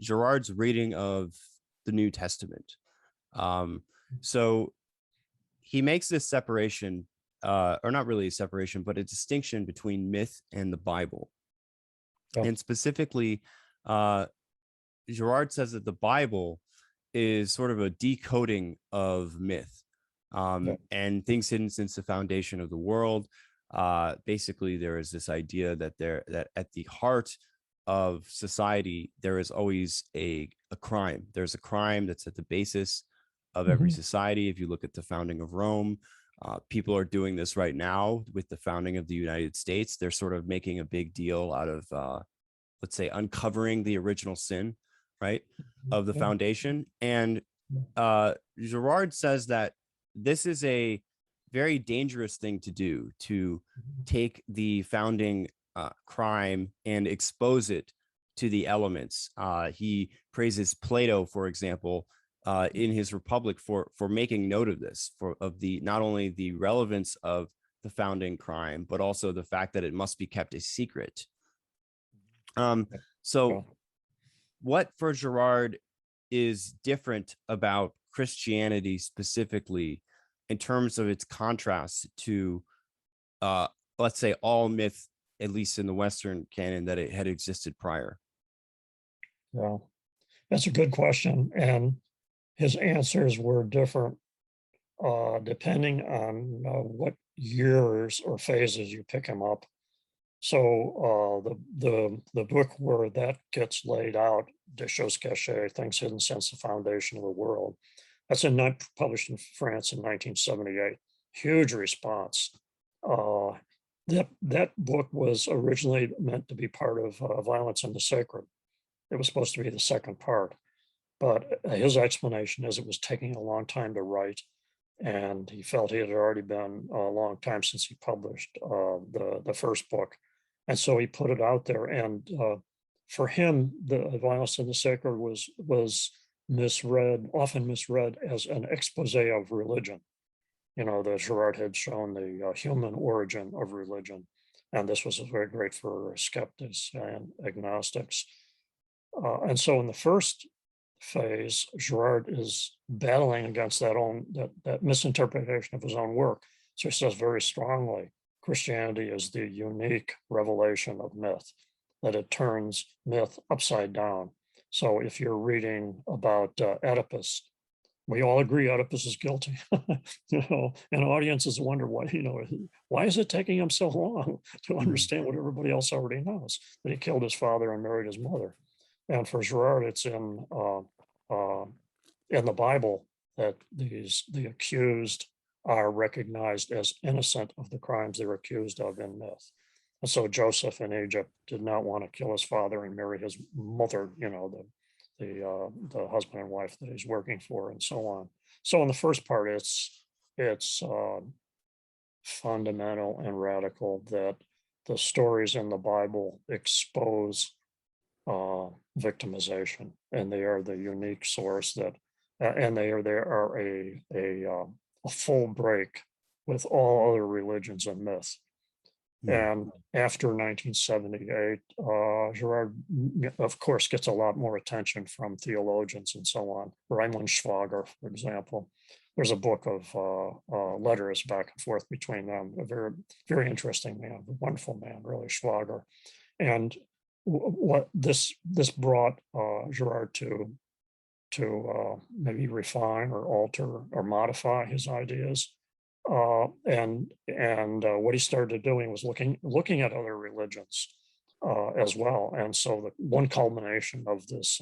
Girard's reading of the New Testament. So he makes this separation, or not really a separation, but a distinction between myth and the Bible. Yeah. And specifically, Girard says that the Bible is sort of a decoding of myth, and things hidden since the foundation of the world. Basically, there is this idea that that at the heart of society, there is always a crime. There's a crime that's at the basis of every society. If you look at the founding of Rome, people are doing this right now with the founding of the United States. They're sort of making a big deal out of, let's say, uncovering the original sin, right, of the foundation. And Girard says that this is a very dangerous thing to do, to take the founding crime and expose it to the elements. He praises Plato, for example, in his Republic for making note of this, of the not only the relevance of the founding crime, but also the fact that it must be kept a secret. So what for Girard is different about Christianity specifically in terms of its contrast to, let's say, all myth, at least in the Western canon, that it had existed prior? Yeah, that's a good question. And his answers were different depending on what years or phases you pick him up. So the book where that gets laid out, De Choses Cachées, Things Hidden Since the Foundation of the World, that's published in France in 1978. Huge response. That book was originally meant to be part of Violence and the Sacred. It was supposed to be the second part, but his explanation is it was taking a long time to write, and he felt it had already been a long time since he published the first book. And so he put it out there, and for him, the Violence and the Sacred was misread, often misread as an expose of religion. You know, that Girard had shown the human origin of religion, and this was very great for skeptics and agnostics. And so in the first phase, Girard is battling against that misinterpretation of his own work. So he says very strongly, Christianity is the unique revelation of myth, that it turns myth upside down. So if you're reading about Oedipus, we all agree Oedipus is guilty, and audiences wonder why is it taking him so long to understand what everybody else already knows, that he killed his father and married his mother. And for Girard, it's in the Bible that the accused are recognized as innocent of the crimes they're accused of in myth. And so Joseph in Egypt did not want to kill his father and marry his mother, the husband and wife that he's working for, and so on. So in the first part, it's fundamental and radical that the stories in the Bible expose victimization, and they are the unique source that, and they are a full break with all other religions and myths. And after 1978, Girard, of course, gets a lot more attention from theologians and so on. Reinhold Schwager, for example. There's a book of letters back and forth between them. A very, very interesting man, a wonderful man, really, Schwager. And what this brought Girard to maybe refine or alter or modify his ideas. And what he started doing was looking at other religions as well. And so the one culmination of this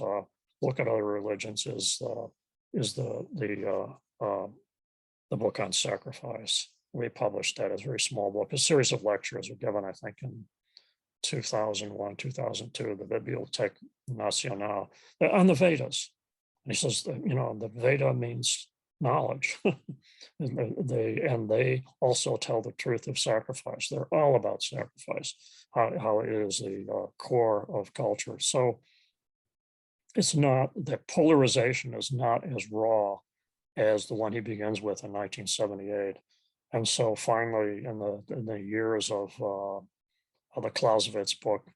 look at other religions is the book on sacrifice. We published that as a very small book. A series of lectures were given, I think, in 2001, 2002, the Bibliothèque Nationale, on the Vedas. And he says that, the Veda means knowledge. and they also tell the truth of sacrifice. They're all about sacrifice, how it is the core of culture. So it's not, the polarization is not as raw as the one he begins with in 1978. And so finally, in the years of the Clausewitz book,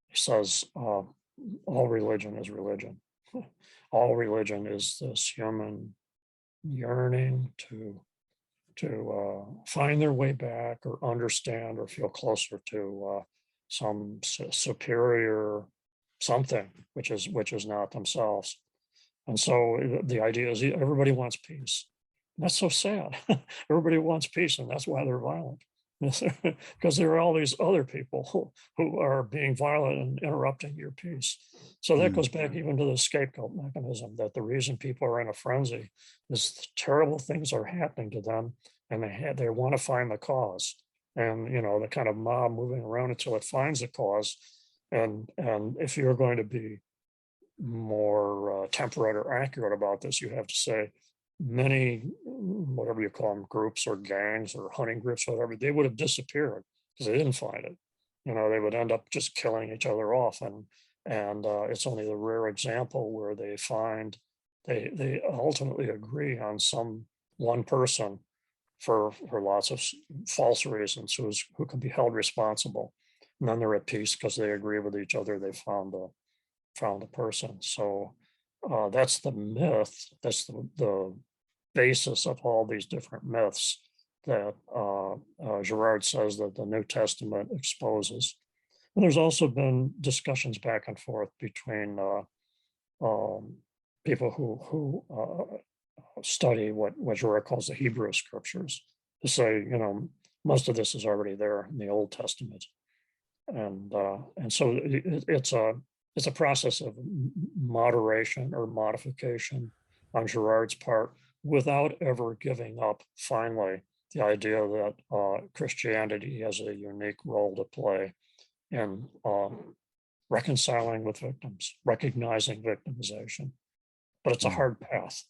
he says, all religion is religion. All religion is this human yearning to find their way back or understand or feel closer to some superior something, which is not themselves. And so the idea is everybody wants peace. That's so sad. Everybody wants peace, and that's why they're violent. Because there are all these other people who are being violent and interrupting your peace. So that goes back even to the scapegoat mechanism, that the reason people are in a frenzy is terrible things are happening to them, and they want to find the cause. And the kind of mob moving around until it finds the cause. And if you're going to be more temperate or accurate about this, you have to say many, whatever you call them, groups or gangs or hunting groups, whatever, they would have disappeared because they didn't find it. They would end up just killing each other off. And it's only the rare example where they ultimately agree on some one person for lots of false reasons who can be held responsible. And then they're at peace because they agree with each other. They found the person. So that's the myth. That's the basis of all these different myths that Girard says that the New Testament exposes. And there's also been discussions back and forth between people who study what Girard calls the Hebrew scriptures, to say, most of this is already there in the Old Testament. And so it's a process of moderation or modification on Girard's part, without ever giving up, finally, the idea that Christianity has a unique role to play in reconciling with victims, recognizing victimization. But it's a hard path.